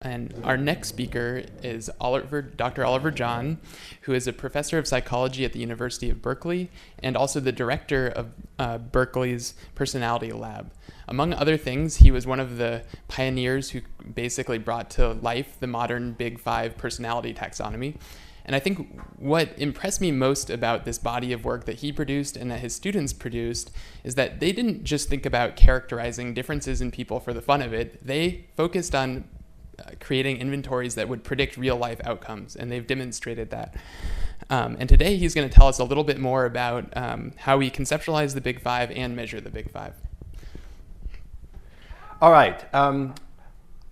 And our next speaker is Dr. Oliver John, who is a professor of psychology at the University of Berkeley and also the director of Berkeley's Personality Lab. Among other things, he was one of the pioneers who basically brought to life the modern Big Five personality taxonomy. And I think what impressed me most about this body of work that he produced and that his students produced is that they didn't just think about characterizing differences in people for the fun of it. They focused on creating inventories that would predict real-life outcomes, and they've demonstrated that. And today he's going to tell us a little bit more about how we conceptualize the Big Five and measure the Big Five. All right.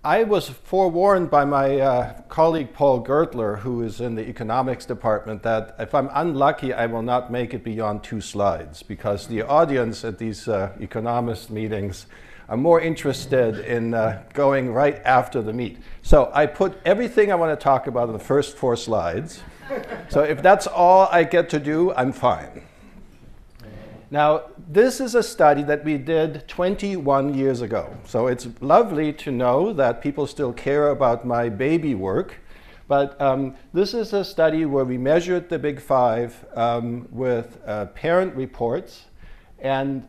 I was forewarned by my colleague Paul Gertler, who is in the economics department, that if I'm unlucky, I will not make it beyond 2 slides, because the audience at these economist meetings are more interested in going right after the meat. So I put everything I want to talk about in the first 4 slides. So if that's all I get to do, I'm fine. Now, this is a study that we did 21 years ago. So it's lovely to know that people still care about my baby work. But this is a study where we measured the Big Five with parent reports and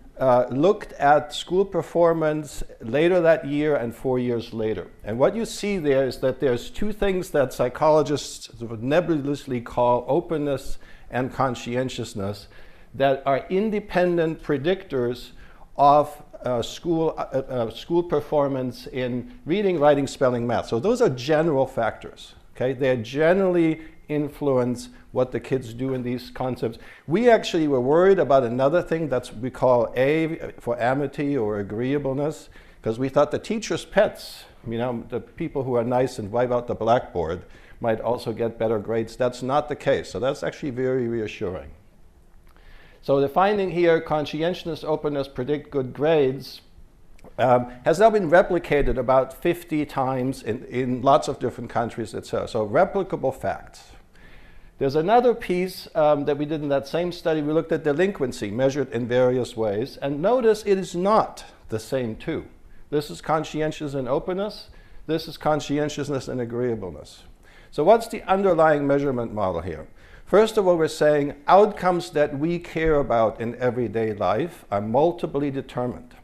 looked at school performance later that year and 4 years later. And what you see there is that there's 2 things that psychologists sort of nebulously call openness and conscientiousness that are independent predictors of school performance in reading, writing, spelling, math. So those are general factors. Okay? They generally influence what the kids do in these concepts. We actually were worried about another thing that we call A for amity or agreeableness, because we thought the teacher's pets, the people who are nice and wipe out the blackboard, might also get better grades. That's not the case. So that's actually very reassuring. So the finding here, conscientiousness, openness predict good grades, has now been replicated about 50 times in lots of different countries, etc. So replicable facts. There's another piece that we did in that same study. We looked at delinquency measured in various ways. And notice it is not the same 2. This is conscientiousness and openness. This is conscientiousness and agreeableness. So what's the underlying measurement model here? First of all, we're saying outcomes that we care about in everyday life are multiply determined.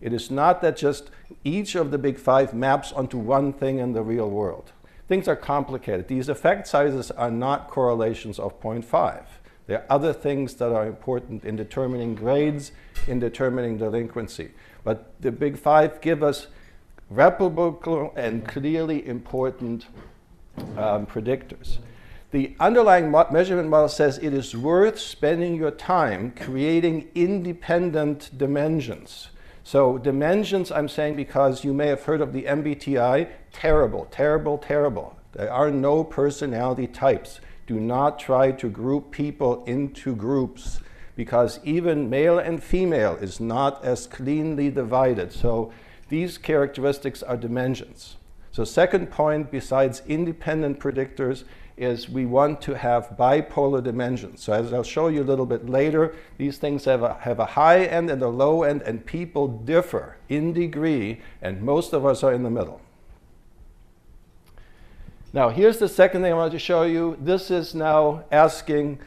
It is not that just each of the Big Five maps onto one thing in the real world. Things are complicated. These effect sizes are not correlations of 0.5. There are other things that are important in determining grades, in determining delinquency. But the Big Five give us replicable and clearly important predictors. The underlying measurement model says it is worth spending your time creating independent dimensions. So dimensions, I'm saying because you may have heard of the MBTI, terrible, terrible, terrible. There are no personality types. Do not try to group people into groups, because even male and female is not as cleanly divided. So these characteristics are dimensions. So second point, besides independent predictors, is we want to have bipolar dimensions. So as I'll show you a little bit later, these things have a high end and a low end, and people differ in degree, and most of us are in the middle. Now, here's the second thing I wanted to show you. This is now asking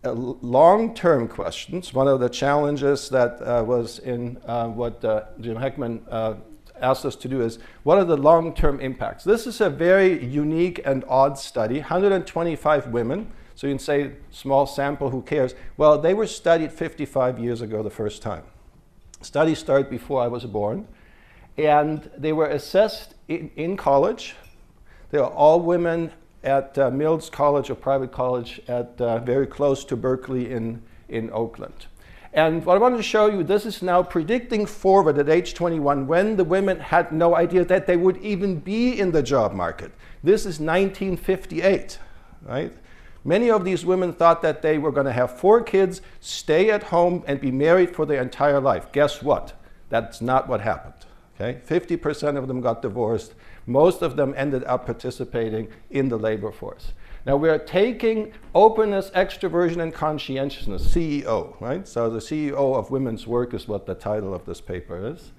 long-term questions. One of the challenges that was in what Jim Heckman asked us to do is, what are the long-term impacts? This is a very unique and odd study, 125 women. So you can say, small sample, who cares? Well, they were studied 55 years ago the first time. Study started before I was born. And they were assessed in college. They are all women at Mills College, a private college at very close to Berkeley in Oakland. And what I wanted to show you, this is now predicting forward at age 21, when the women had no idea that they would even be in the job market. This is 1958, right? Many of these women thought that they were going to have 4 kids, stay at home, and be married for their entire life. Guess what? That's not what happened. Okay? 50% of them got divorced. Most of them ended up participating in the labor force. Now we're taking openness, extroversion, and conscientiousness, CEO, right? So the CEO of women's work is what the title of this paper is.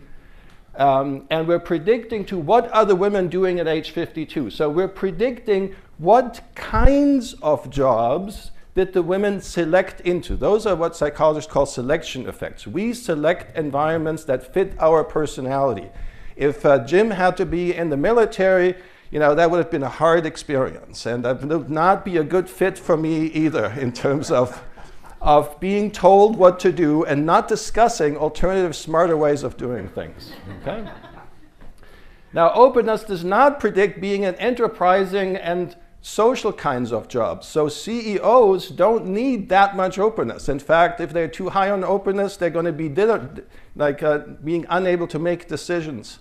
And we're predicting to what are the women doing at age 52. So we're predicting what kinds of jobs did the women select into. Those are what psychologists call selection effects. We select environments that fit our personality. If Jim had to be in the military, that would have been a hard experience, and that would not be a good fit for me either in terms of being told what to do and not discussing alternative, smarter ways of doing things. Okay? Now, openness does not predict being an enterprising and social kinds of jobs. So CEOs don't need that much openness. In fact, if they're too high on openness, they're going to be being unable to make decisions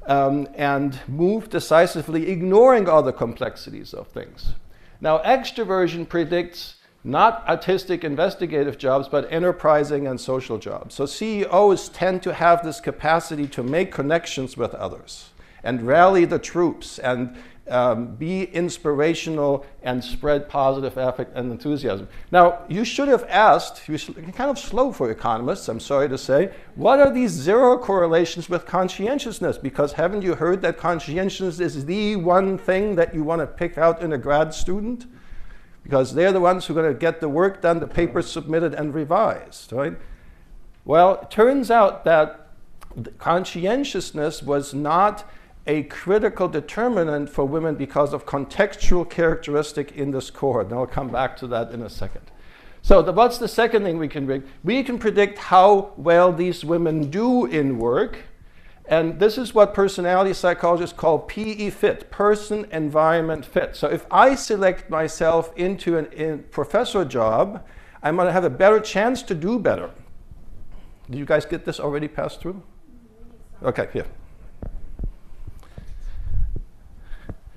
and move decisively, ignoring all the complexities of things. Now, extroversion predicts not artistic investigative jobs, but enterprising and social jobs. So CEOs tend to have this capacity to make connections with others and rally the troops and be inspirational and spread positive affect and enthusiasm. Now, you should have asked, you're kind of slow for economists, I'm sorry to say, what are these zero correlations with conscientiousness? Because haven't you heard that conscientiousness is the one thing that you want to pick out in a grad student? Because they're the ones who are going to get the work done, the papers submitted and revised, right? Well, it turns out that conscientiousness was not a critical determinant for women because of contextual characteristic in this cohort. And I'll come back to that in a second. So what's the second thing we can predict? We can predict how well these women do in work. And this is what personality psychologists call PE fit, person-environment fit. So if I select myself into a professor job, I'm going to have a better chance to do better. Did you guys get this already passed through? Okay, here.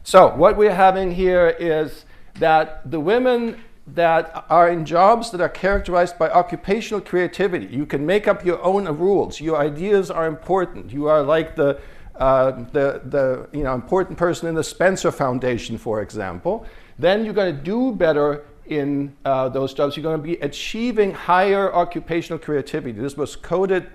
So what we're having here is that the women that are in jobs that are characterized by occupational creativity, you can make up your own rules. Your ideas are important. You are like the important person in the Spencer Foundation, for example. Then you're going to do better in those jobs. You're going to be achieving higher occupational creativity. This was coded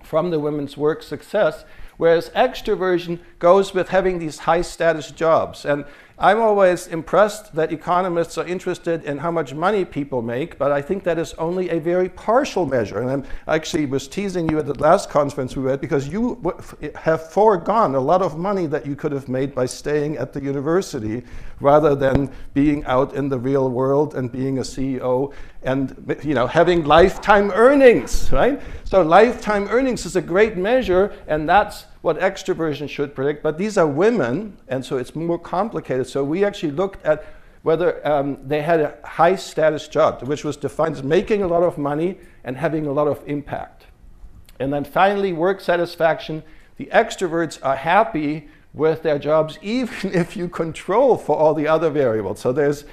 from the women's work success. Whereas extroversion goes with having these high status jobs. And I'm always impressed that economists are interested in how much money people make, but I think that is only a very partial measure. And I actually was teasing you at the last conference we were at because you have foregone a lot of money that you could have made by staying at the university rather than being out in the real world and being a CEO and having lifetime earnings, right? So lifetime earnings is a great measure, and that's what extroversion should predict. But these are women, and so it's more complicated. So we actually looked at whether they had a high status job, which was defined as making a lot of money and having a lot of impact. And then finally, work satisfaction. The extroverts are happy with their jobs, even if you control for all the other variables. So there's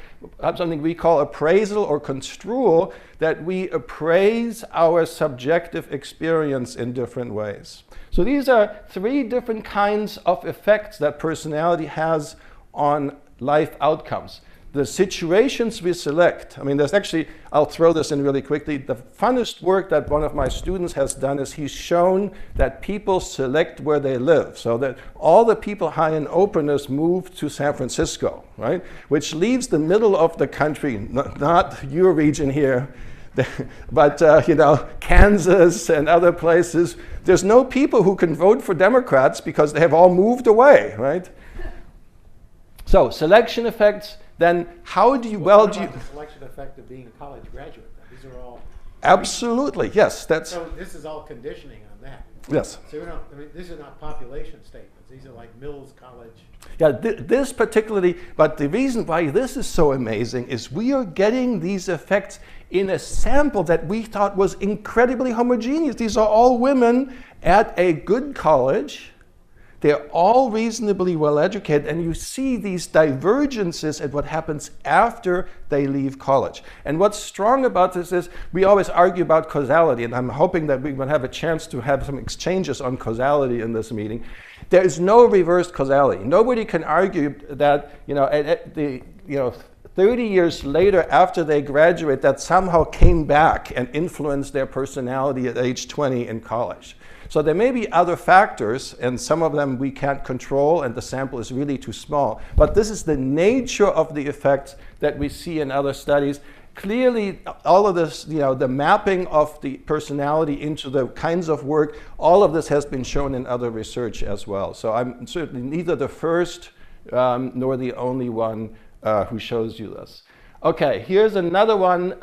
something we call appraisal or construal, that we appraise our subjective experience in different ways. So these are three different kinds of effects that personality has on life outcomes. The situations we select, there's actually, I'll throw this in really quickly, the funnest work that one of my students has done is he's shown that people select where they live. So that all the people high in openness move to San Francisco, right? Which leaves the middle of the country, not your region here, but Kansas and other places. There's no people who can vote for Democrats because they have all moved away, right? So selection effects. Then how do you, the selection effect of being a college graduate? These are all... Absolutely, yes. So this is all conditioning on that. Yes. So these are not population statements. These are like Mills College. Yeah, this particularly, but the reason why this is so amazing is we are getting these effects in a sample that we thought was incredibly homogeneous. These are all women at a good college. They're all reasonably well educated, and you see these divergences at what happens after they leave college. And what's strong about this is we always argue about causality, and I'm hoping that we will have a chance to have some exchanges on causality in this meeting. There is no reverse causality. Nobody can argue that 30 years later after they graduate that somehow came back and influenced their personality at age 20 in college. So there may be other factors, and some of them we can't control, and the sample is really too small. But this is the nature of the effects that we see in other studies. Clearly, all of this, the mapping of the personality into the kinds of work, all of this has been shown in other research as well. So I'm certainly neither the first nor the only one who shows you this. Okay, here's another one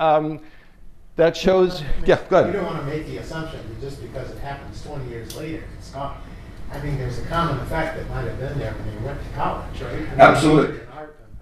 that shows, yeah, go ahead. You don't want to make the assumption that just because it happens 20 years later, it's gone. I mean, there's a common effect that might have been there when they went to college, right? Absolutely.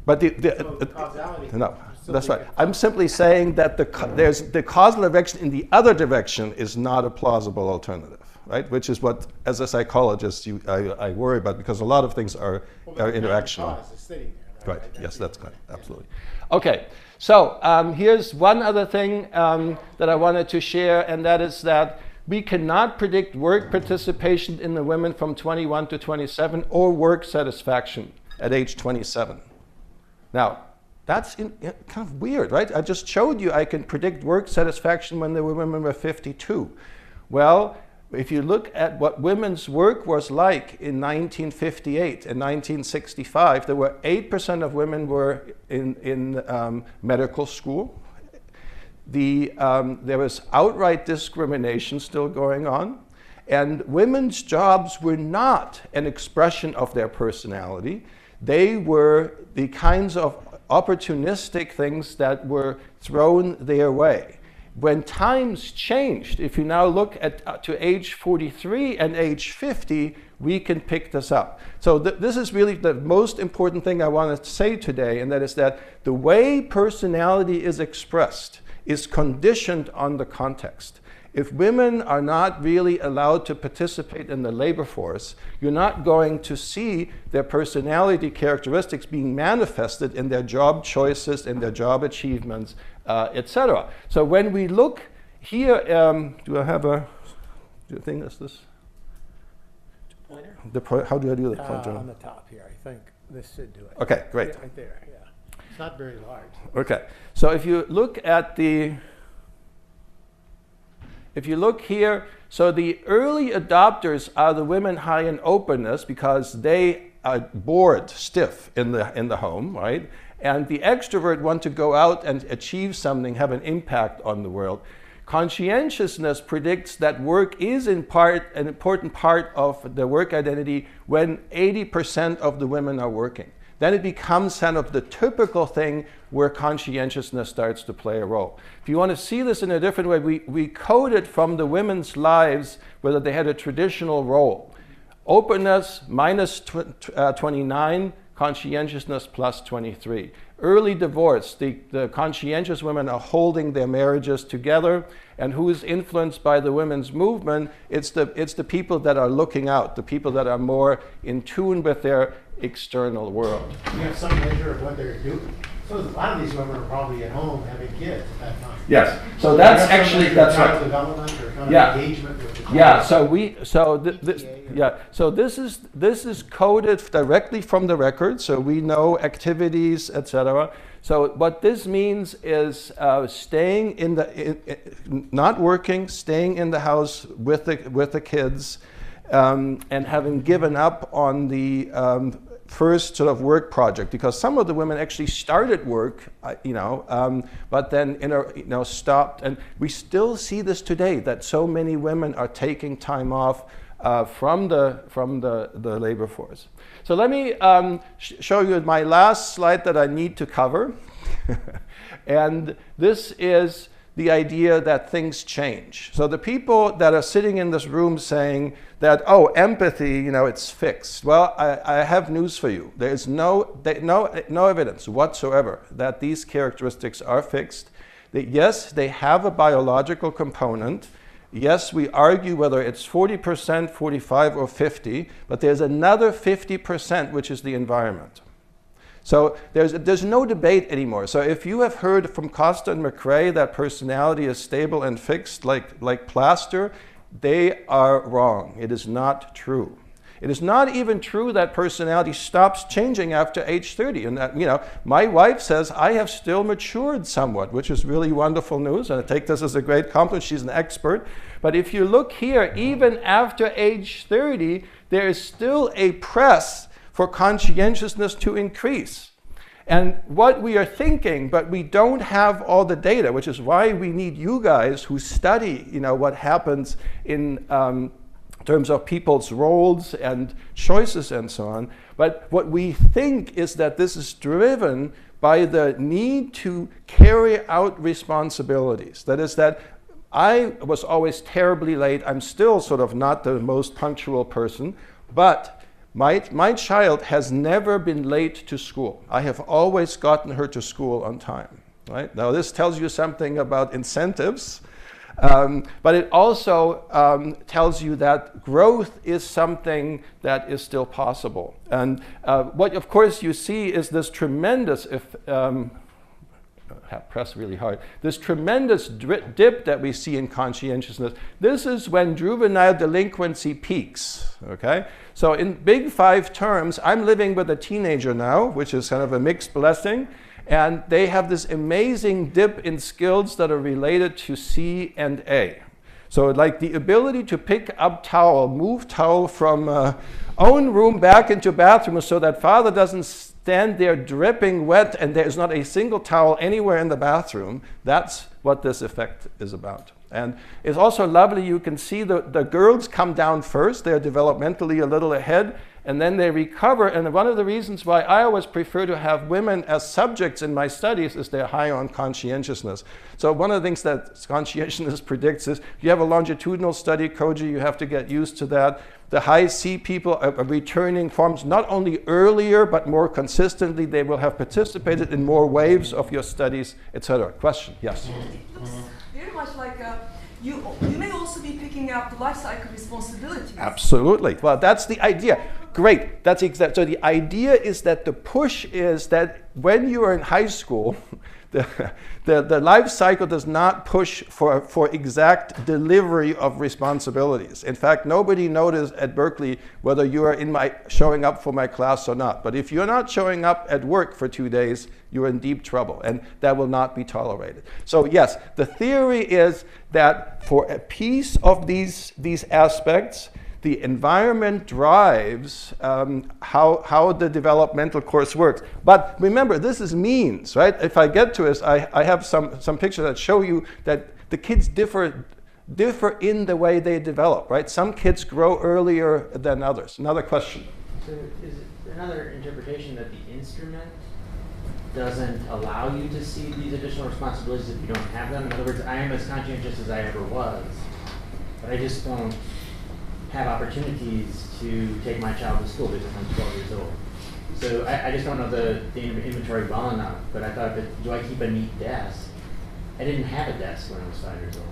But the causality. No, that's right. I'm simply saying that there's the causal direction in the other direction is not a plausible alternative, right? Which is what, as a psychologist, I worry about, because a lot of things are interactional. Cause is sitting there, Right. Yes, that's correct. Absolutely. Okay. So here's one other thing that I wanted to share, and that is that we cannot predict work participation in the women from 21 to 27 or work satisfaction at age 27. Now, that's kind of weird, right? I just showed you I can predict work satisfaction when the women were 52. Well, if you look at what women's work was like in 1958 and 1965, there were 8% of women were in medical school. There was outright discrimination still going on, and women's jobs were not an expression of their personality. They were the kinds of opportunistic things that were thrown their way. When times changed, if you now look at to age 43 and age 50, we can pick this up. So this is really the most important thing I want to say today, and that is that the way personality is expressed is conditioned on the context. If women are not really allowed to participate in the labor force, you're not going to see their personality characteristics being manifested in their job choices, in their job achievements, etc. So when we look here, do you think that's this? Pointer? How do I do the pointer? On the top here, I think this should do it. Okay, great. Yeah, right there, yeah. It's not very large. Okay, so if you look at if you look here, so the early adopters are the women high in openness because they are bored stiff in the home, right? And the extrovert want to go out and achieve something, have an impact on the world. Conscientiousness predicts that work is in part an important part of the work identity when 80% of the women are working. Then it becomes kind of the typical thing where conscientiousness starts to play a role. If you want to see this in a different way, we code it from the women's lives, whether they had a traditional role. Openness minus 29, conscientiousness plus 23. Early divorce, the conscientious women are holding their marriages together, and who is influenced by the women's movement? It's the people that are looking out, the people that are more in tune with their external world. You have some measure of what they're doing. So a lot of these women are probably at home having kids at that time. Yes. So that's actually that's right. right. Development or kind Yeah. of engagement with the Yeah. client. So this is coded directly from the record. So we know activities, etc. So what this means is staying not working, staying in the house with the kids, and having given up on the first sort of work project, because some of the women actually started work, but then stopped, and we still see this today that so many women are taking time off from the labor force. So let me show you my last slide that I need to cover, and this is the idea that things change. So the people that are sitting in this room saying that, oh, empathy, it's fixed. Well, I have news for you. There is no evidence whatsoever that these characteristics are fixed. That yes, they have a biological component. Yes, we argue whether it's 40%, 45, or 50, but there's another 50% which is the environment. So there's no debate anymore. So if you have heard from Costa and McRae that personality is stable and fixed like plaster, they are wrong. It is not true. It is not even true that personality stops changing after age 30. And that, my wife says I have still matured somewhat, which is really wonderful news. And I take this as a great compliment. She's an expert. But if you look here, even after age 30, there is still a press for conscientiousness to increase. And what we are thinking, but we don't have all the data, which is why we need you guys who study, what happens in terms of people's roles and choices and so on. But what we think is that this is driven by the need to carry out responsibilities. That is that I was always terribly late. I'm still sort of not the most punctual person, but my child has never been late to school. I have always gotten her to school on time. Right? Now this tells you something about incentives, but it also tells you that growth is something that is still possible. And what of course you see is this tremendous, press really hard, this tremendous dip that we see in conscientiousness. This is when juvenile delinquency peaks, okay? So in big 5 terms, I'm living with a teenager now, which is kind of a mixed blessing, and they have this amazing dip in skills that are related to C and A. So like the ability to pick up towel, move towel from own room back into bathroom so that father doesn't stand there dripping wet and there's not a single towel anywhere in the bathroom. That's what this effect is about. And it's also lovely, you can see the girls come down first, they're developmentally a little ahead, and then they recover. And one of the reasons why I always prefer to have women as subjects in my studies is they're high on conscientiousness. So one of the things that conscientiousness predicts is, if you have a longitudinal study, Koji, you have to get used to that. The high C people are returning forms not only earlier, but more consistently. They will have participated in more waves of your studies, etc. Question? Yes? It looks very much like you may also be picking up the life cycle responsibilities. Absolutely. Well, that's the idea. Great. That's exact. So the idea is that the push is that when you are in high school, the life cycle does not push for exact delivery of responsibilities. In fact, nobody noticed at Berkeley whether you are showing up for my class or not. But if you're not showing up at work for 2 days, you're in deep trouble, and that will not be tolerated. So yes, the theory is that for a piece of these aspects, the environment drives how the developmental course works. But remember, this is means, right? If I get to it, I have some pictures that show you that the kids differ in the way they develop, right? Some kids grow earlier than others. Another question. So is it another interpretation that the instrument doesn't allow you to see these additional responsibilities if you don't have them? In other words, I am as conscientious as I ever was, but I just don't have opportunities to take my child to school because I'm 12 years old. So I just don't know the inventory well enough, but I thought, do I keep a neat desk? I didn't have a desk when I was 5 years old.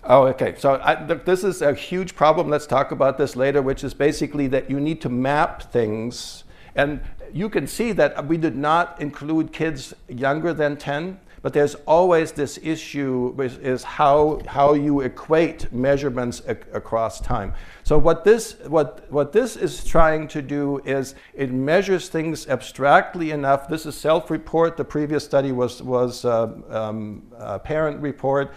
Oh, okay. So this is a huge problem. Let's talk about this later, which is basically that you need to map things. And you can see that we did not include kids younger than 10. But there's always this issue, which is how you equate measurements across time. So what this is trying to do is it measures things abstractly enough. This is self-report. The previous study was parent report,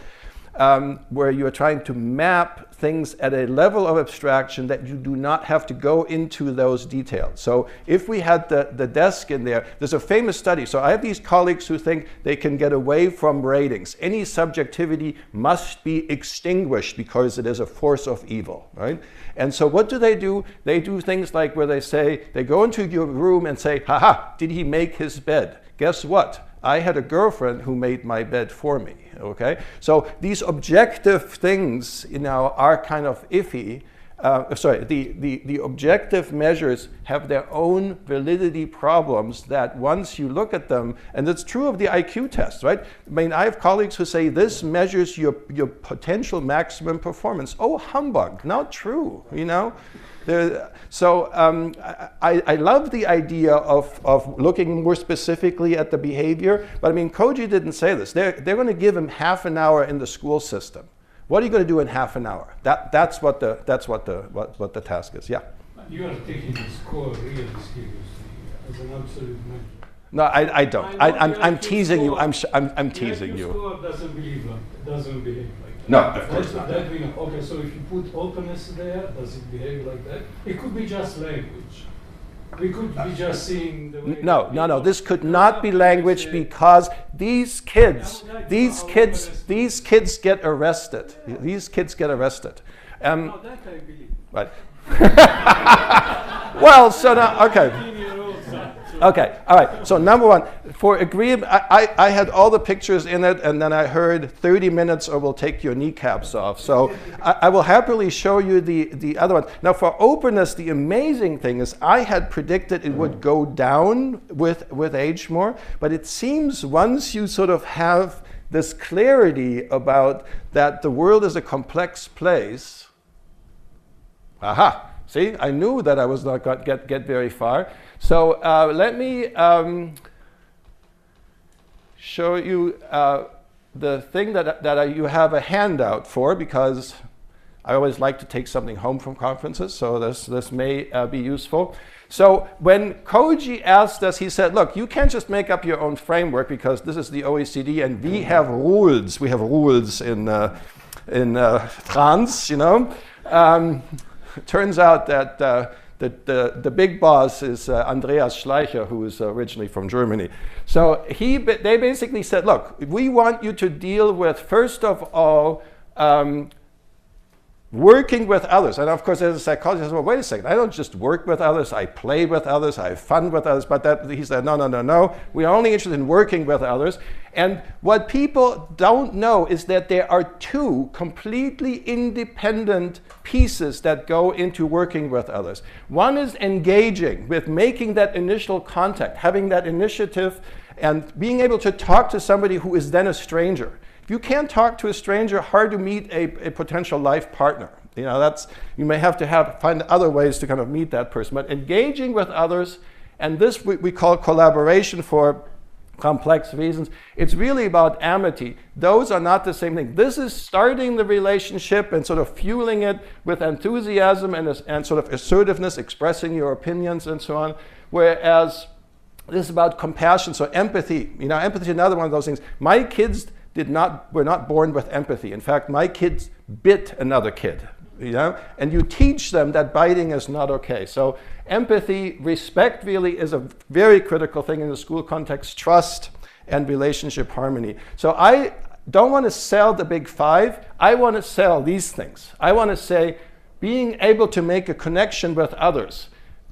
where you are trying to map things at a level of abstraction that you do not have to go into those details. So if we had the desk in there, there's a famous study. So I have these colleagues who think they can get away from ratings. Any subjectivity must be extinguished because it is a force of evil, right? And so what do? They do things like where they say, they go into your room and say, haha, did he make his bed? Guess what? I had a girlfriend who made my bed for me, okay? So these objective things, are kind of iffy. The objective measures have their own validity problems that once you look at them, and it's true of the IQ test, right? I mean, I have colleagues who say this measures your potential maximum performance. Oh, humbug, not true, So I love the idea of looking more specifically at the behavior, but I mean, Koji didn't say this. They're going to give him half an hour in the school system, What are you going to do in half an hour? That's what the task is. Yeah. You are taking the score really seriously as an absolute measure. No, I don't. I'm teasing you. I'm teasing you. Score doesn't believe like doesn't behave like that. No, of course not. That we know. Okay, so if you put openness there, does it behave like that? It could be just language. We could be just seeing the way. No. This could not be language because these kids get arrested. These kids get arrested. No, that I believe. Right. Well, so now, okay. Okay, all right. So number one, for agreement, I had all the pictures in it, and then I heard 30 minutes or we'll take your kneecaps off. So I will happily show you the other one. Now for openness, the amazing thing is I had predicted it would go down with age more, but it seems once you sort of have this clarity about that the world is a complex place. Aha, see, I knew that I was not going to get very far. So let me show you the thing that you have a handout for, because I always like to take something home from conferences, so this may be useful. So when Koji asked us, he said, look, you can't just make up your own framework because this is the OECD and we have rules. We have rules in France, you know. Turns out that the big boss is Andreas Schleicher, who is originally from Germany. So they basically said, look, we want you to deal with, first of all, working with others. And of course, as a psychologist, I said, well, wait a second, I don't just work with others, I play with others, I have fun with others, but he said, no, we are only interested in working with others. And what people don't know is that there are two completely independent pieces that go into working with others. One is engaging with making that initial contact, having that initiative, and being able to talk to somebody who is then a stranger. If you can't talk to a stranger, hard to meet a potential life partner. You know, you may have to find other ways to kind of meet that person. But engaging with others, and this we call collaboration for complex reasons. It's really about amity. Those are not the same thing. This is starting the relationship and sort of fueling it with enthusiasm and sort of assertiveness, expressing your opinions and so on. Whereas this is about compassion, so empathy. You know, empathy is another one of those things. My kids were not born with empathy. In fact, my kids bit another kid, you know, and you teach them that biting is not okay. So empathy, respect really is a very critical thing in the school context, trust and relationship harmony. So I don't want to sell the big five. I want to sell these things. I want to say being able to make a connection with others,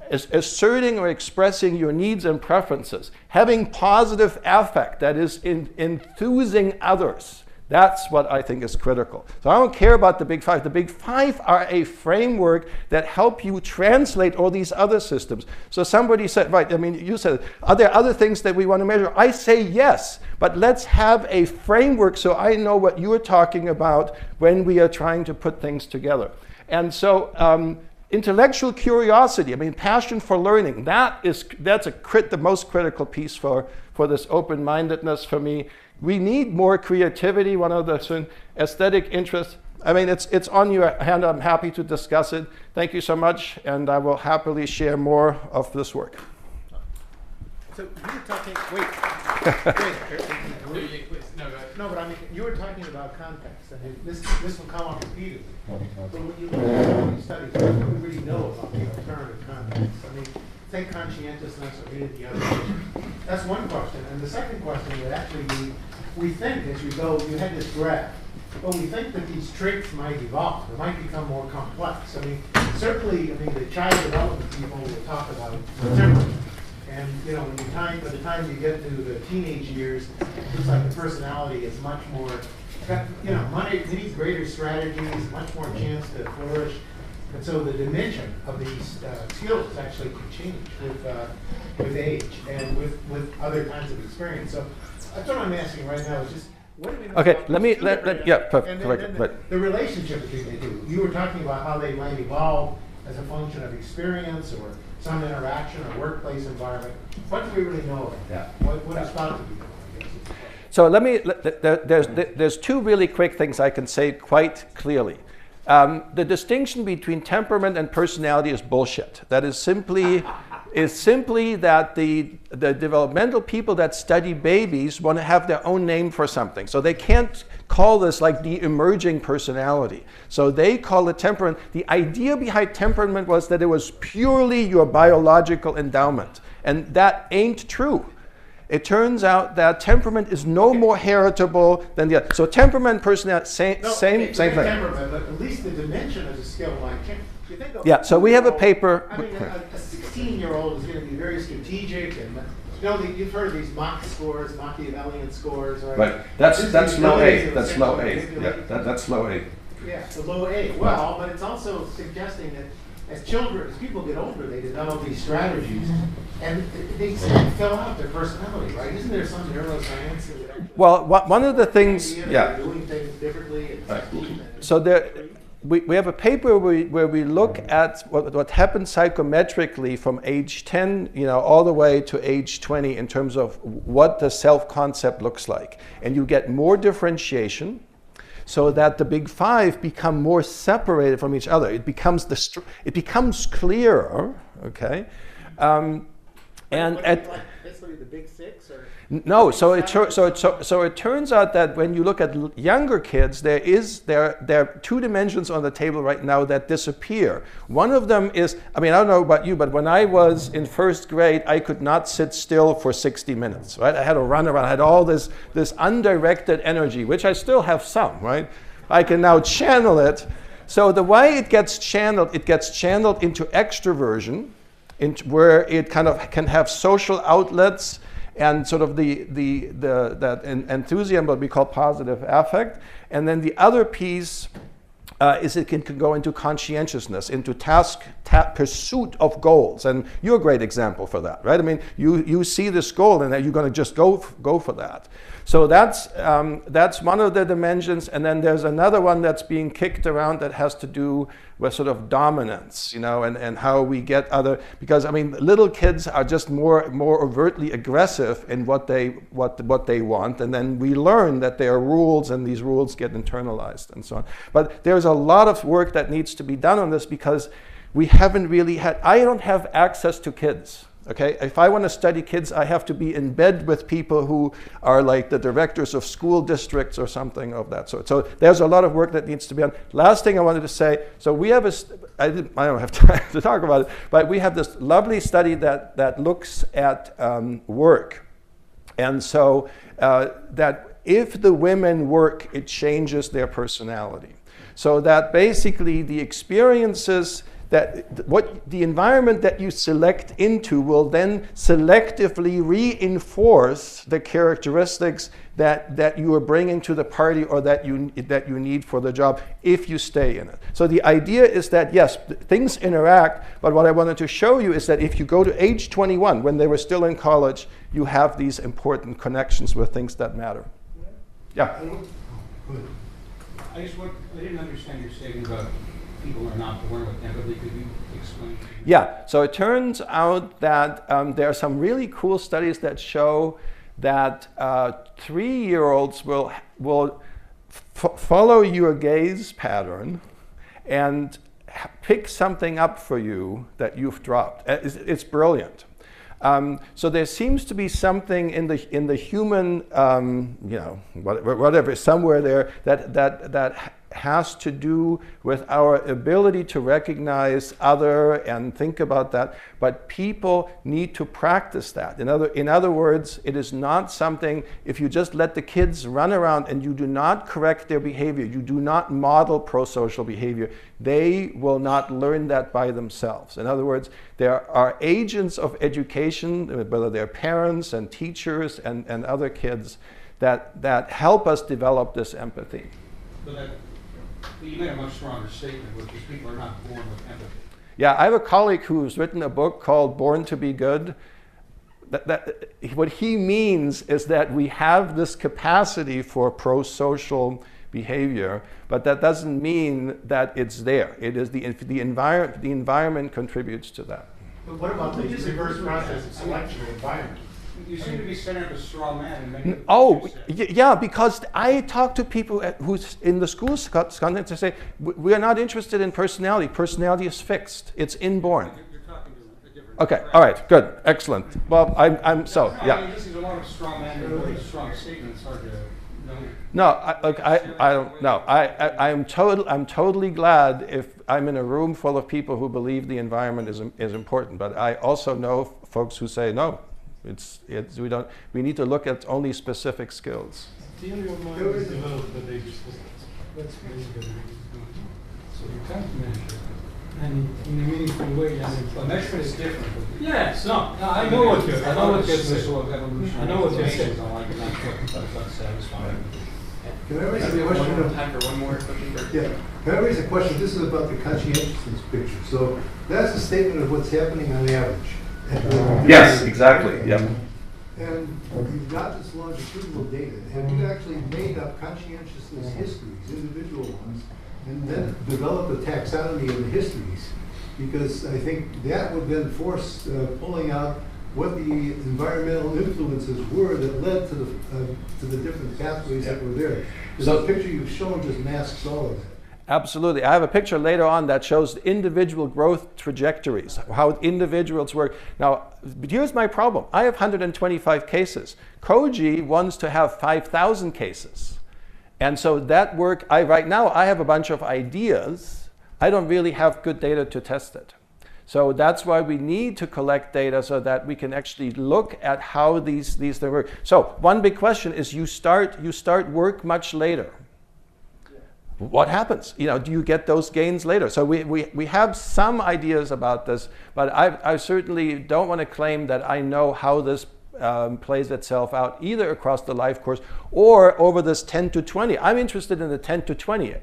asserting or expressing your needs and preferences, having positive affect, that is enthusing others. That's what I think is critical. So I don't care about the big five. The big five are a framework that help you translate all these other systems. So somebody said, right, I mean, you said, are there other things that we want to measure? I say yes, but let's have a framework so I know what you're talking about when we are trying to put things together. And so, intellectual curiosity, I mean, passion for learning, that's the most critical piece for this open-mindedness for me. We need more creativity, one of the aesthetic interests. I mean, it's on your hand. I'm happy to discuss it. Thank you so much, and I will happily share more of this work. So you were talking, No, but I mean, you were talking about context, and this will come up repeatedly. But when you look at all these studies, what do we really know about the alternative context? I mean, take conscientiousness or any of the others. That's one question. And the second question would actually be, we think as we go, you had this graph, but we think that these traits might evolve. They might become more complex. I mean, certainly, the child development people will talk about temperament. And by the time you get to the teenage years, it looks like the personality is much more, needs greater strategies, much more chance to flourish. And so the dimension of these skills actually can change with age and with other kinds of experience. So that's what I'm asking right now is just, what do we know about the relationship between the two? You were talking about how they might evolve as a function of experience or some interaction or workplace environment. What do we really know about that? What is thought to be known, I guess? So there's two really quick things I can say quite clearly. The distinction between temperament and personality is bullshit. That is simply that the developmental people that study babies want to have their own name for something. So they can't call this like the emerging personality. So they call it temperament. The idea behind temperament was that it was purely your biological endowment. And that ain't true. It turns out that temperament is no more heritable than the other. So temperament, personality, same thing. Temperament, but at least the dimension of the skill like you think of, Yeah, so we have a paper. I mean, a 16-year-old is going to be very strategic, and you've heard of these Mach scores, Machiavellian scores, right? Right. That's low A. That's low A. Yeah, that's low A. Yeah, so low A. Well, but it's also suggesting that as people get older, they develop these strategies, and they fill out their personality, right? Isn't there some neuroscience that would actually Well, one of the things, yeah. doing things differently? Right. So we have a paper where we look at what happens psychometrically from age 10, all the way to age 20 in terms of what the self-concept looks like. And you get more differentiation so that the big five become more separated from each other. It becomes clearer, okay? Basically the big six, or no, so it turns out that when you look at younger kids, there are two dimensions on the table right now that disappear. One of them is, I don't know about you, but when I was in first grade, I could not sit still for 60 minutes, right? I had to run around, I had all this undirected energy, which I still have some, right? I can now channel it. So the way it gets channeled into extroversion, where it kind of can have social outlets and sort of that enthusiasm, what we call positive affect. And then the other piece is it can go into conscientiousness, into pursuit of goals. And you're a great example for that, right? You see this goal and you're going to just go for that. So that's one of the dimensions. And then there's another one that's being kicked around that has to do with sort of dominance, and how we get because little kids are just more overtly aggressive in what they want, and then we learn that there are rules, and these rules get internalized and so on. But there's a lot of work that needs to be done on this because we haven't really I don't have access to kids. Okay, if I want to study kids, I have to be in bed with people who are like the directors of school districts or something of that sort. So there's a lot of work that needs to be done. Last thing I wanted to say, so we have I don't have time to talk about it, but we have this lovely study that looks at work. And so that if the women work, it changes their personality. So that basically the experiences the environment that you select into will then selectively reinforce the characteristics that you are bringing to the party or that you need for the job if you stay in it. So the idea is that yes, things interact, but what I wanted to show you is that if you go to age 21, when they were still in college, you have these important connections with things that matter. Yeah. I didn't understand your statement about people are not born with empathy. Could you explain? Yeah, so it turns out that there are some really cool studies that show that 3-year-olds will follow your gaze pattern and pick something up for you that you've dropped. It's brilliant. So there seems to be something in the human, whatever, somewhere there that has to do with our ability to recognize other and think about that. But people need to practice that. In other words, it is not something, if you just let the kids run around and you do not correct their behavior, you do not model pro-social behavior, they will not learn that by themselves. In other words, there are agents of education, whether they're parents and teachers and other kids, that help us develop this empathy. But you made a much stronger statement, which is people are not born with empathy. Yeah, I have a colleague who's written a book called Born to be Good. What he means is that we have this capacity for pro-social behavior, but that doesn't mean that it's there. It is the environment contributes to that. But what about the reverse process of selection of environment? You seem to be setting up a straw man and making. Oh, yeah, because I talk to people who's in the school context, they say, we are not interested in personality. Personality is fixed. It's inborn. You're talking to a different. Okay, all right, good, excellent. Well, I'm so, I yeah. mean, this is a lot of straw man and really strong statements. Hard to know. No, I don't know. I'm totally glad if I'm in a room full of people who believe the environment is important. But I also know folks who say no. We need to look at only specific skills. Theory of mind is developed at age systems. That's basically what it's doing. So you can't measure and in a meaningful way. The measurement is different. Yes, no, I know what you're saying. I know what you're saying. Can I raise a One question? more time for one more question. Yeah, can I raise a question? This is about the conscientiousness picture. So that's a statement of what's happening on average. Yes, exactly. Yep. And you've got this longitudinal data, and you've actually made up conscientiousness histories, individual ones, and then developed a taxonomy of the histories, because I think that would then force pulling out what the environmental influences were that led to the different pathways that were there. So the picture you've shown just masks all of that. Absolutely. I have a picture later on that shows individual growth trajectories, how individuals work. Now, here's my problem. I have 125 cases. Koji wants to have 5,000 cases. And so that work, right now, I have a bunch of ideas. I don't really have good data to test it. So that's why we need to collect data so that we can actually look at how these things work. So one big question is you start work much later. What happens? Do you get those gains later? So we have some ideas about this, but I certainly don't want to claim that I know how this plays itself out either across the life course or over this 10 to 20. I'm interested in the 10 to 20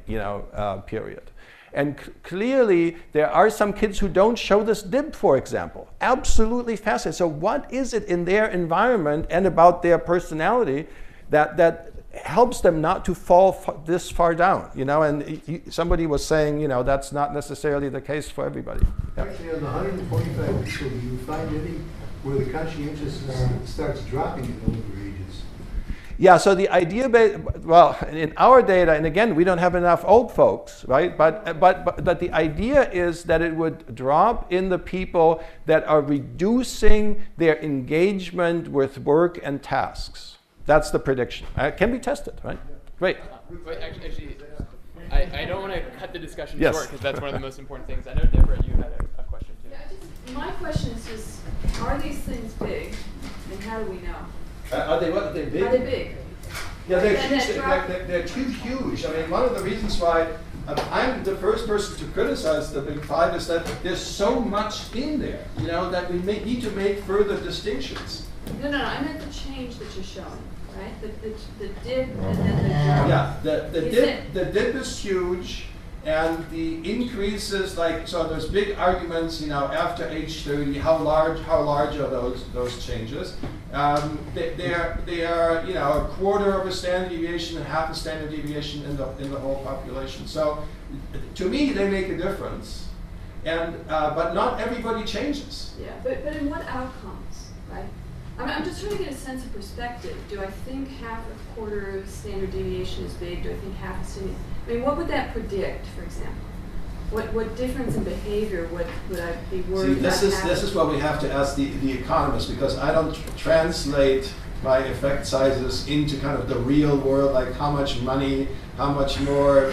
period. And clearly, there are some kids who don't show this dip, for example. Absolutely fascinating. So what is it in their environment and about their personality that helps them not to fall this far down? And somebody was saying, that's not necessarily the case for everybody. Yeah. Actually, on the 125 people, do you find any where the conscientiousness starts dropping in older ages? Yeah, so the idea, well, in our data, and again, we don't have enough old folks, right? But the idea is that it would drop in the people that are reducing their engagement with work and tasks. That's the prediction. It can be tested, right? Great. Wait, actually, I don't want to cut the discussion Yes. short because that's one of the most important things. I know, Deborah, you had a question too. Yeah, my question is just, are these things big, and how do we know? Are they what? Are they big? Are they big? Yeah, they're And huge. They're too huge. I mean, one of the reasons why I'm the first person to criticize the Big Five is that there's so much in there, that we need to make further distinctions. No, I meant the change that you're showing, right? The dip and then the drop. Yeah, the dip is huge, and the increases, so there's big arguments, after age 30, how large are those changes? They are a quarter of a standard deviation and half a standard deviation in the whole population. So to me, they make a difference, but not everybody changes. Yeah, but in what outcomes, right? I'm just trying to get a sense of perspective. Do I think half a quarter standard deviation is big? Do I think half a standard? I mean, what would that predict, for example? What difference in behavior would I be worried about? This is what we have to ask the economists, because I don't translate my effect sizes into kind of the real world, like how much money, how much more,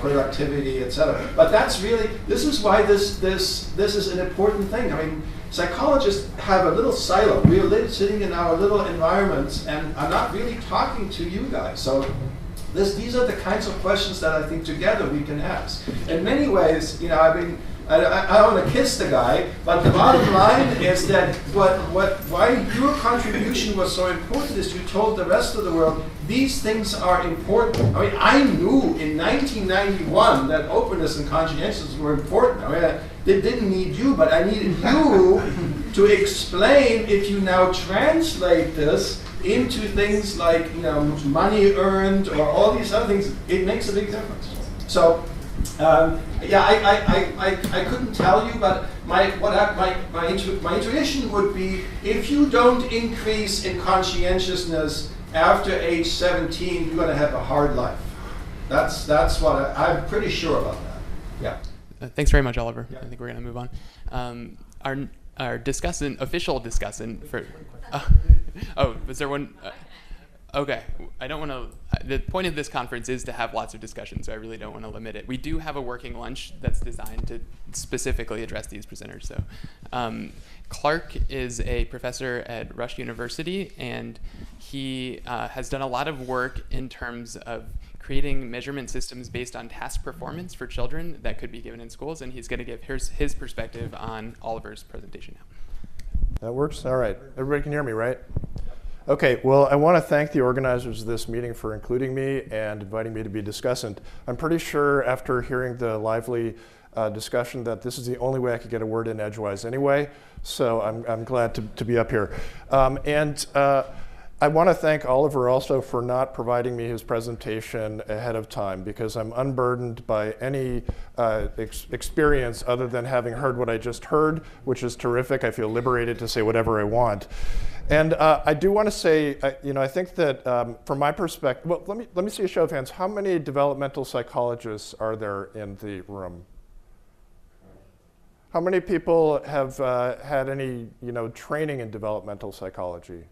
productivity, etc. But that's really, this is why this is an important thing. I mean, psychologists have a little silo. We are sitting in our little environments and are not really talking to you guys. So these are the kinds of questions that I think together we can ask. In many ways, I don't want to kiss the guy, but the bottom line is that why your contribution was so important is you told the rest of the world these things are important. I mean, I knew in 1991 that openness and conscientiousness were important. I mean, they didn't need you, but I needed you to explain, if you now translate this into things like money earned or all these other things, it makes a big difference. So Yeah, I couldn't tell you, but my intuition would be if you don't increase in conscientiousness after age 17, you're going to have a hard life. That's what I'm pretty sure about that. Yeah. Thanks very much, Oliver. I think we're going to move on. Our official discussant for. Oh, was there one? Okay, I don't want to. The point of this conference is to have lots of discussion, so I really don't want to limit it. We do have a working lunch that's designed to specifically address these presenters. So, Clark is a professor at Rush University, and he has done a lot of work in terms of creating measurement systems based on task performance for children that could be given in schools, and he's going to give his perspective on Oliver's presentation now. That works? All right. Everybody can hear me, right? Okay, well, I want to thank the organizers of this meeting for including me and inviting me to be discussant. I'm pretty sure after hearing the lively discussion that this is the only way I could get a word in edgewise anyway, so I'm glad to be up here. I want to thank Oliver also for not providing me his presentation ahead of time, because I'm unburdened by any experience other than having heard what I just heard, which is terrific. I feel liberated to say whatever I want. And I do want to say, I think that from my perspective, well, let me see a show of hands. How many developmental psychologists are there in the room? How many people have had any, training in developmental psychology?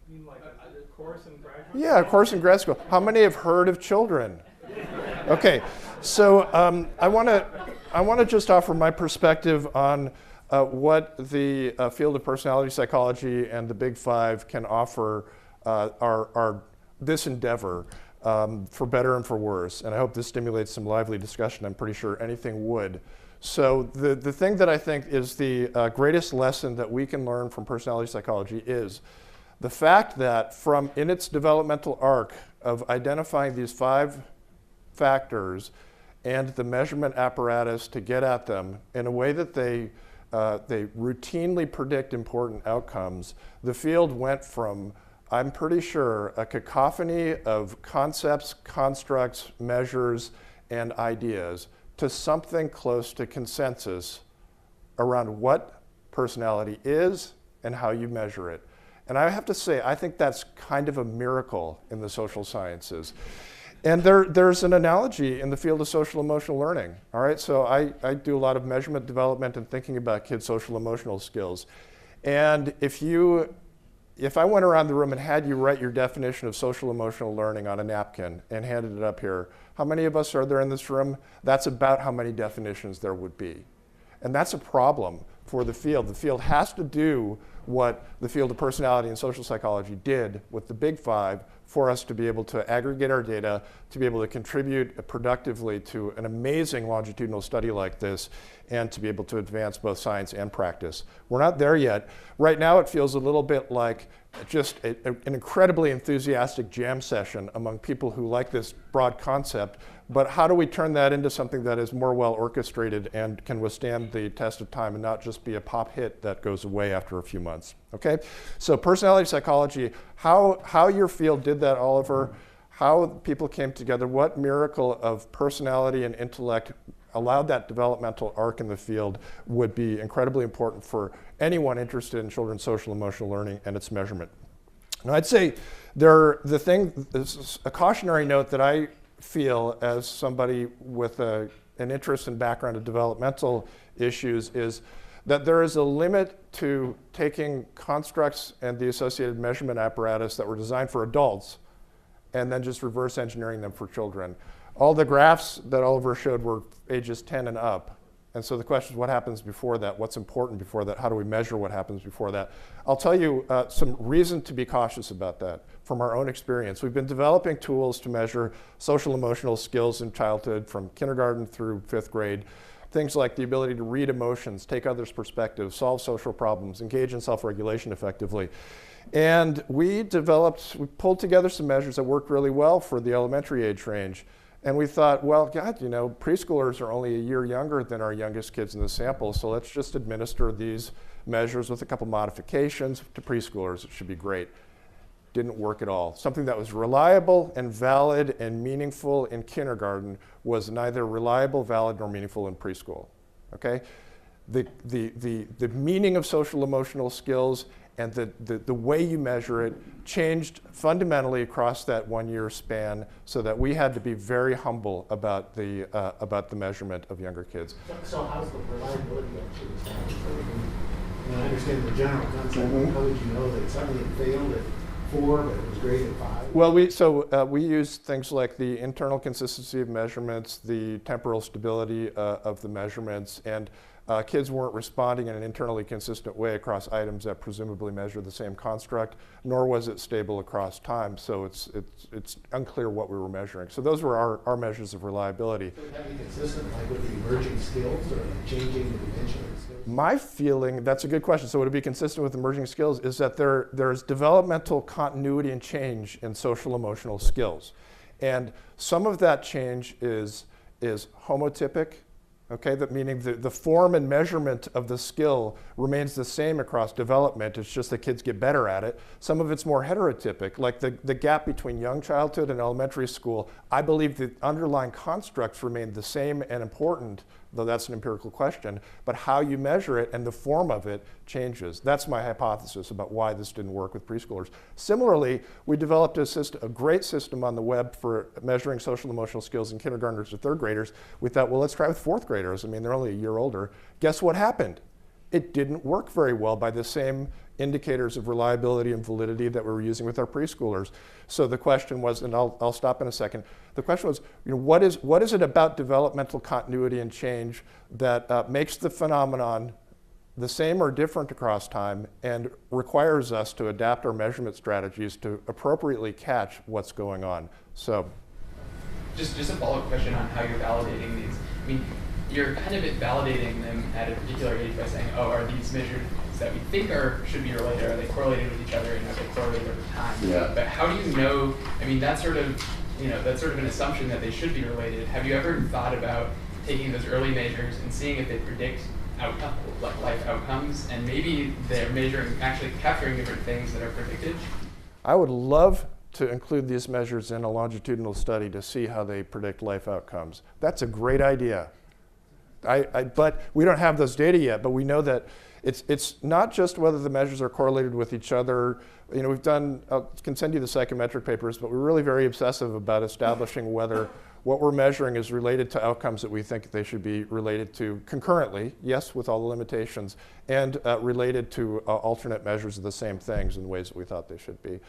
You mean like a course in graduate school? Yeah, a course in grad school. How many have heard of children? Okay, so I want to just offer my perspective on what the field of personality psychology and the Big Five can offer this endeavor, for better and for worse. And I hope this stimulates some lively discussion. I'm pretty sure anything would. So the thing that I think is the greatest lesson that we can learn from personality psychology is the fact that in its developmental arc of identifying these 5 factors and the measurement apparatus to get at them in a way that they routinely predict important outcomes, the field went from, I'm pretty sure, a cacophony of concepts, constructs, measures, and ideas to something close to consensus around what personality is and how you measure it. And I have to say, I think that's kind of a miracle in the social sciences. And there's an analogy in the field of social emotional learning. All right, so I do a lot of measurement development and thinking about kids' social emotional skills. And if I went around the room and had you write your definition of social emotional learning on a napkin and handed it up here, how many of us are there in this room? That's about how many definitions there would be. And that's a problem for the field. The field has to do what the field of personality and social psychology did with the Big Five for us to be able to aggregate our data, to be able to contribute productively to an amazing longitudinal study like this, and to be able to advance both science and practice. We're not there yet. Right now it feels a little bit like just an incredibly enthusiastic jam session among people who like this broad concept, but how do we turn that into something that is more well orchestrated and can withstand the test of time and not just be a pop hit that goes away after a few months, okay? So personality psychology, how your field did that, Oliver, how people came together, what miracle of personality and intellect allowed that developmental arc in the field would be incredibly important for anyone interested in children's social emotional learning and its measurement. Now I'd say a cautionary note that I feel as somebody with an interest and background of developmental issues is that there is a limit to taking constructs and the associated measurement apparatus that were designed for adults and then just reverse engineering them for children. All the graphs that Oliver showed were ages 10 and up. And so the question is, what happens before that? What's important before that? How do we measure what happens before that? I'll tell you some reason to be cautious about that from our own experience. We've been developing tools to measure social emotional skills in childhood from kindergarten through 5th grade. Things like the ability to read emotions, take others' perspectives, solve social problems, engage in self-regulation effectively. And we pulled together some measures that worked really well for the elementary age range. And we thought, well, God, preschoolers are only a year younger than our youngest kids in the sample, so let's just administer these measures with a couple modifications to preschoolers. It should be great. didn't work at all. Something that was reliable and valid and meaningful in kindergarten was neither reliable, valid, nor meaningful in preschool, okay? The meaning of social emotional skills and the way you measure it changed fundamentally across that 1 year span, so that we had to be very humble about the measurement of younger kids. So how's the reliability actually established? I understand the general concept, but how would you know that suddenly it failed at 4, but it was great at 5? Well, we use things like the internal consistency of measurements, the temporal stability of the measurements, and kids weren't responding in an internally consistent way across items that presumably measure the same construct, nor was it stable across time. So it's unclear what we were measuring. So those were our measures of reliability. So would that be consistent, like with the emerging skills, or changing the dimension of the skills? My feeling, that's a good question. So would it be consistent with emerging skills, is that there's developmental continuity and change in social emotional skills. And some of that change is homotypic. Okay, that meaning the form and measurement of the skill remains the same across development. It's just that kids get better at it. Some of it's more heterotypic, like the gap between young childhood and elementary school. I believe the underlying constructs remain the same and important, though that's an empirical question, but how you measure it and the form of it changes. That's my hypothesis about why this didn't work with preschoolers. Similarly, we developed a great system on the web for measuring social emotional skills in kindergartners or third graders. We thought, well, let's try with fourth graders. I mean, they're only a year older. Guess what happened? It didn't work very well by the same indicators of reliability and validity that we were using with our preschoolers. So the question was, and I'll stop in a second, the question was, what is it about developmental continuity and change that makes the phenomenon the same or different across time and requires us to adapt our measurement strategies to appropriately catch what's going on? So, just a follow-up question on how you're validating these. I mean, you're kind of validating them at a particular age by saying, oh, are these measured that we think should be related, are they correlated with each other, and are they correlated over time? Yeah. But how do you know, I mean, that's sort of an assumption that they should be related. Have you ever thought about taking those early measures and seeing if they predict outcome, like life outcomes, and maybe they're actually capturing different things that are predicted? I would love to include these measures in a longitudinal study to see how they predict life outcomes. That's a great idea. But we don't have those data yet, but we know that it's not just whether the measures are correlated with each other. You know, I can send you the psychometric papers, but we're really very obsessive about establishing whether what we're measuring is related to outcomes that we think they should be related to concurrently, yes, with all the limitations, and related to alternate measures of the same things in the ways that we thought they should be.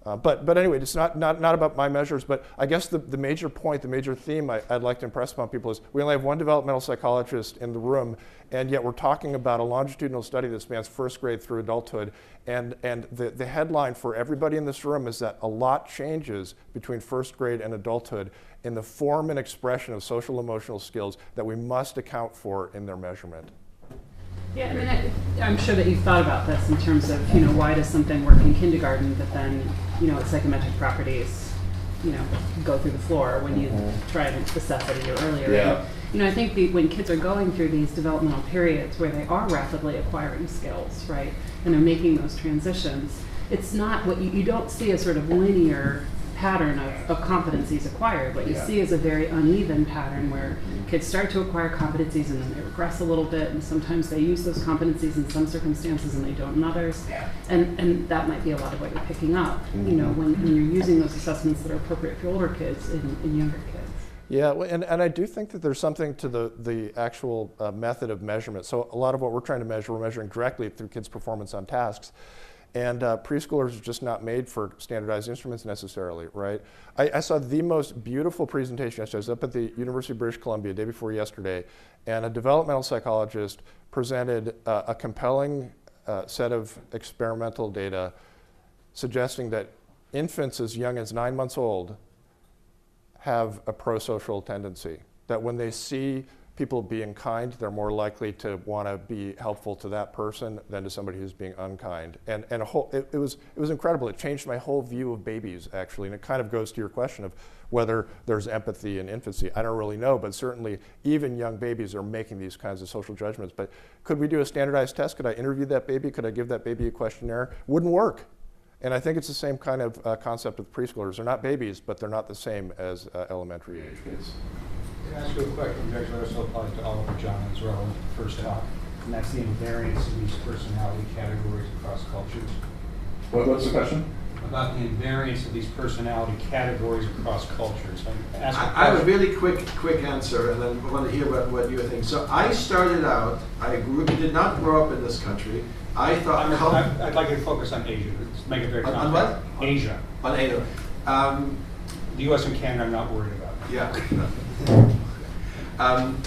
But anyway, it's not about my measures, but I guess the major point, the major theme I'd like to impress upon people is we only have one developmental psychologist in the room, and yet we're talking about a longitudinal study that spans first grade through adulthood, and the headline for everybody in this room is that a lot changes between first grade and adulthood in the form and expression of social emotional skills that we must account for in their measurement. Yeah, I mean, I'm sure that you've thought about this in terms of, why does something work in kindergarten, but then, its psychometric properties, go through the floor when you try to assess it a year earlier. Yeah. And, I think when kids are going through these developmental periods where they are rapidly acquiring skills, right, and they're making those transitions, it's not what you don't see a sort of linear pattern of competencies acquired. What you see is a very uneven pattern where kids start to acquire competencies and then they regress a little bit, and sometimes they use those competencies in some circumstances and they don't in others. And that might be a lot of what you're picking up, when you're using those assessments that are appropriate for older kids in younger kids. Yeah, and I do think that there's something to the actual method of measurement. So a lot of what we're trying to measure, we're measuring directly through kids' performance on tasks. And preschoolers are just not made for standardized instruments necessarily, right? I saw the most beautiful presentation yesterday. I was up at the University of British Columbia day before yesterday, and a developmental psychologist presented a compelling set of experimental data suggesting that infants as young as 9 months old have a pro-social tendency, that when they see people being kind, they're more likely to want to be helpful to that person than to somebody who's being unkind. And it was incredible. It changed my whole view of babies, actually. And it kind of goes to your question of whether there's empathy in infancy. I don't really know, but certainly even young babies are making these kinds of social judgments. But could we do a standardized test? Could I interview that baby? Could I give that baby a questionnaire? Wouldn't work. And I think it's the same kind of concept with preschoolers. They're not babies, but they're not the same as elementary age kids. Can I ask you a question that also applies to Oliver John as well in the first talk, and that's the invariance of these personality categories across cultures? What's the question? About the invariance of these personality categories across cultures. I have a really quick answer, and then I want to hear what you think. So I started out, did not grow up in this country. I thought I'd like you to focus on Asia. Let's make it very on what? Asia. On Asia. The U.S. and Canada, I'm not worried about. Yeah.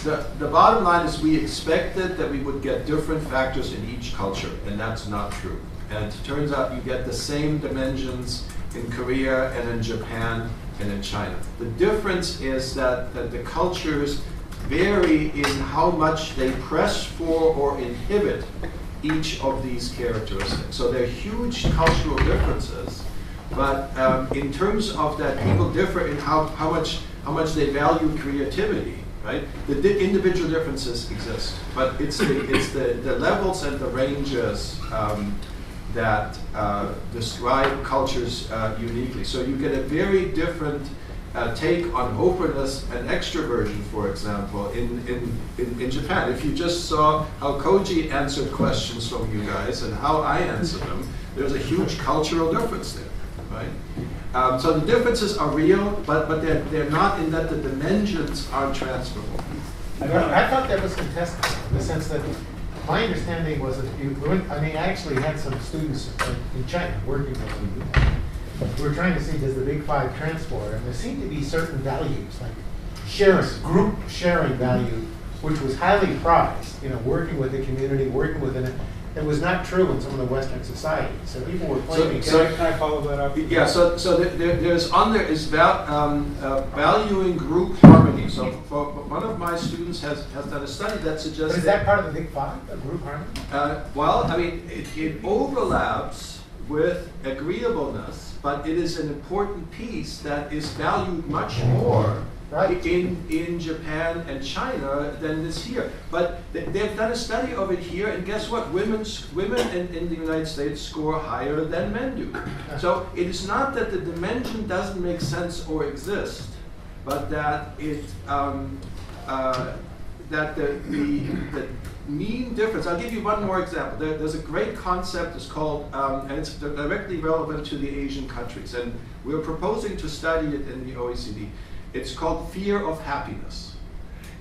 The bottom line is we expected that we would get different factors in each culture, and that's not true. And it turns out you get the same dimensions in Korea and in Japan and in China. The difference is that the cultures vary in how much they press for or inhibit each of these characteristics. So there are huge cultural differences, but in terms of that, people differ in how much they value creativity, right? The individual differences exist, but it's the levels and the ranges that describe cultures uniquely. So you get a very different take on openness and extroversion, for example, in Japan. If you just saw how Koji answered questions from you guys and how I answered them, there's a huge cultural difference there, right? So the differences are real, but they're not in that the dimensions aren't transferable. I thought that was contestable in the sense that my understanding was that I actually had some students in China working with them. We were trying to see, does the Big Five transport? And there seemed to be certain values, like group sharing value, which was highly prized. Working with the community, working within it. It was not true in some of the Western societies. So people were claiming. Can I follow that up? Yeah. So there's valuing group harmony. So one of my students has done a study that suggests. But is that part of the Big Five, a group harmony? Well, I mean, it overlaps with agreeableness, but it is an important piece that is valued much more in Japan and China than is here. But they've done a study of it here, and guess what? Women in the United States score higher than men do. So it is not that the dimension doesn't make sense or exist, but that that the mean difference. I'll give you one more example. There's a great concept. It's called, and it's directly relevant to the Asian countries, and we're proposing to study it in the OECD. It's called fear of happiness.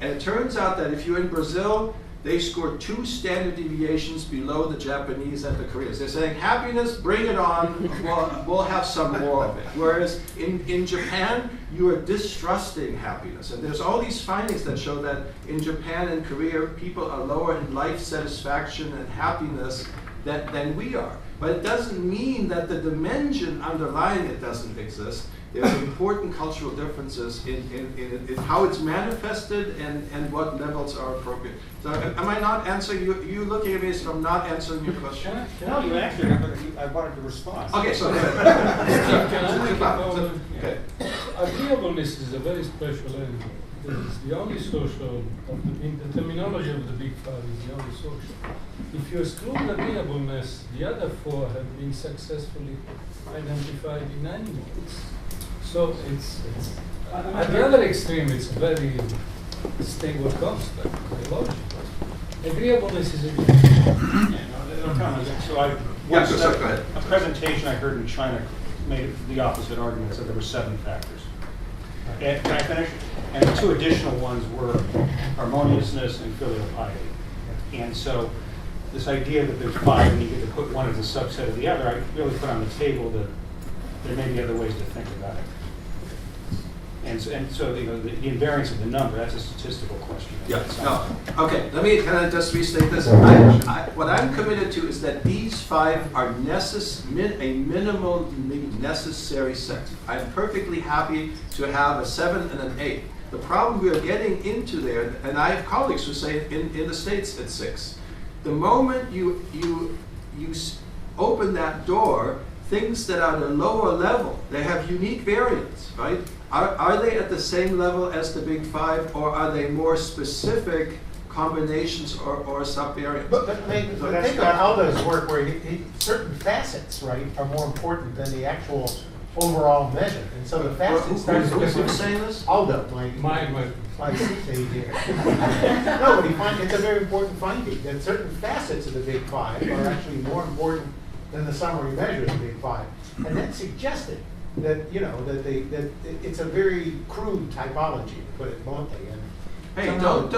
And it turns out that if you're in Brazil, they score 2 standard deviations below the Japanese and the Koreans. They're saying, happiness, bring it on, we'll have some more of it. Whereas in Japan, you are distrusting happiness. And there's all these findings that show that in Japan and Korea, people are lower in life satisfaction and happiness than we are. But it doesn't mean that the dimension underlying it doesn't exist. There's important cultural differences in how it's manifested and what levels are appropriate. So am I not answering you? You looking at me as if I'm not answering your question? No, you answered, but I wanted to respond. Okay, so okay. Agreeableness is a very special element. It is the only social, in the terminology of the Big Five, is the only social. If you exclude agreeableness, the other 4 have been successfully identified in animals. So it's at the other extreme, it's very stable constant, biological. Agreeableness is a So a presentation I heard in China made the opposite argument, said there were 7 factors. And, can I finish? And the 2 additional ones were harmoniousness and filial piety. And so this idea that there's 5 and you get to put one as a subset of the other, I really put on the table that there may be other ways to think about it. And so the invariance of the number, that's a statistical question. Yeah, no. Okay, can I just restate this? What I'm committed to is that these 5 are a minimally necessary set. I'm perfectly happy to have a 7 and an 8. The problem we are getting into there, and I have colleagues who say in the States it's 6. The moment you open that door, things that are at a lower level, they have unique variants, right? Are they at the same level as the Big Five, or are they more specific combinations or subvariants. But think about Aldo's work where certain facets, right, are more important than the actual overall measure. And so the facets start to Who's saying this? Aldo, My stage here. No, but it's a very important finding that certain facets of the Big Five are actually more important than the summary measure of the Big Five. And that suggested that, that it's a very crude typology, to put it bluntly. And hey, don't,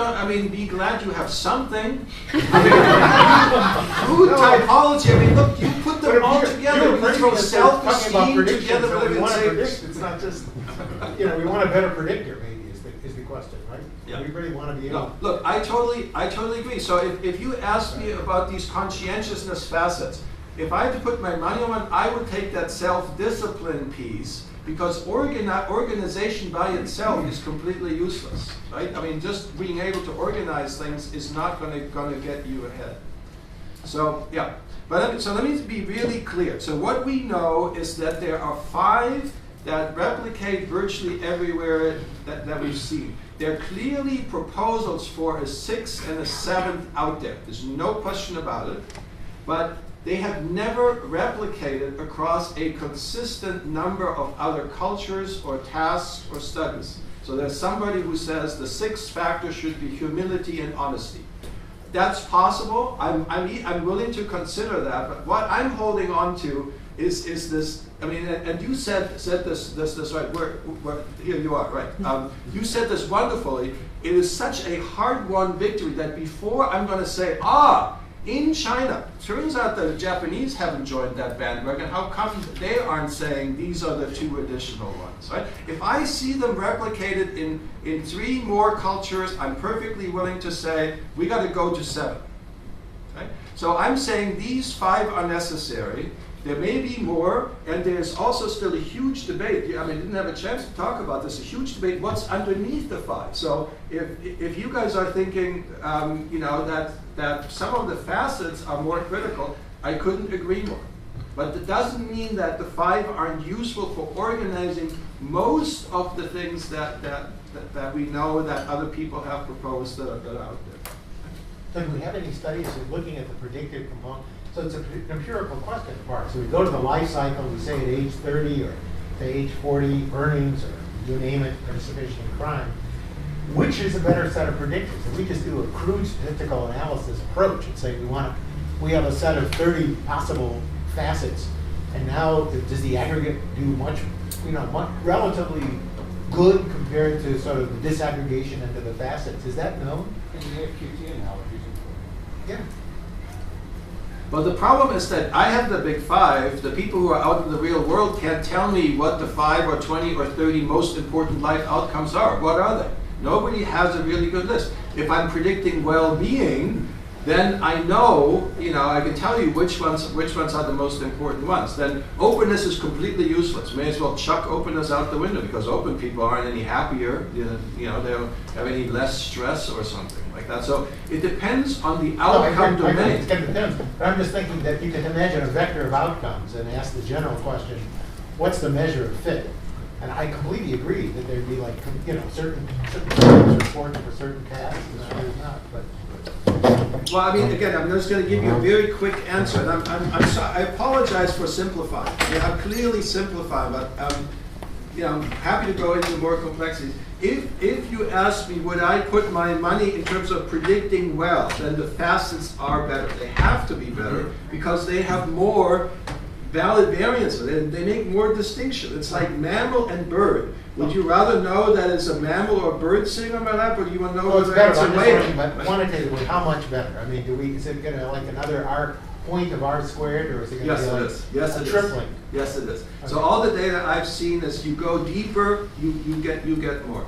be glad you have something. Crude typology, look, you put them all together, you throw self-esteem together, so we want to predict, it's not just, we want a better predictor, maybe, is the question, right? Yeah. We really want to be able to. Look, I totally agree. So if you ask me about these conscientiousness facets, if I had to put my money on one, I would take that self-discipline piece, because organization by itself is completely useless, right? Just being able to organize things is not going to get you ahead. So yeah, so let me be really clear. So what we know is that there are 5 that replicate virtually everywhere that we've seen. There are clearly proposals for a 6th and a 7th out there. There's no question about it, but they have never replicated across a consistent number of other cultures or tasks or studies. So there's somebody who says the 6th factor should be humility and honesty. That's possible. I'm willing to consider that. But what I'm holding on to is this. And you said this right. Here you are, right? You said this wonderfully. It is such a hard-won victory that before I'm going to say, in China, turns out that the Japanese haven't joined that bandwagon. How come they aren't saying these are the 2 additional ones, right? If I see them replicated in 3 more cultures, I'm perfectly willing to say we got to go to 7. Okay? So I'm saying these 5 are necessary. There may be more, and there's also still a huge debate. I didn't have a chance to talk about this. A huge debate. What's underneath the 5? So if you guys are thinking, that some of the facets are more critical, I couldn't agree more. But it doesn't mean that the 5 aren't useful for organizing most of the things that we know that other people have proposed that are out there. So do we have any studies looking at the predictive component? So it's an empirical question, Mark. So we go to the life cycle, we say at age 30 or to age 40, earnings, or you name it, participation in crime. Which is a better set of predictors? If we just do a crude statistical analysis approach and say we have a set of 30 possible facets, and now does the aggregate do much relatively good compared to sort of the disaggregation into the facets? Is that known? And you have QT analogies. Yeah. Well, the problem is that I have the Big 5. The people who are out in the real world can't tell me what the 5 or 20 or 30 most important life outcomes are. What are they? Nobody has a really good list. If I'm predicting well-being, then I know, I can tell you which ones are the most important ones. Then openness is completely useless. May as well chuck openness out the window, because open people aren't any happier. They don't have any less stress or something like that. So it depends on the outcome domain. It depends. But I'm just thinking that you can imagine a vector of outcomes and ask the general question, what's the measure of fit? And I completely agree that there'd be certain things are important for certain tasks and others not. But well, again, I'm just going to give you a very quick answer, and I'm sorry. I apologize for simplifying. I'm clearly simplifying, but I'm happy to go into more complexities. If you ask me, would I put my money in terms of predicting well, then the facets are better. They have to be better because they have more valid variances. They make more distinction. It's like mammal and bird. Would you rather know that it's a mammal or a bird sitting on my lap, or do you want to know whether it's a whale? Quantitatively, how much better? Is it going to another point of R squared, or is it going to be a tripling? Yes, it is. Okay. So all the data I've seen is you go deeper, you get more.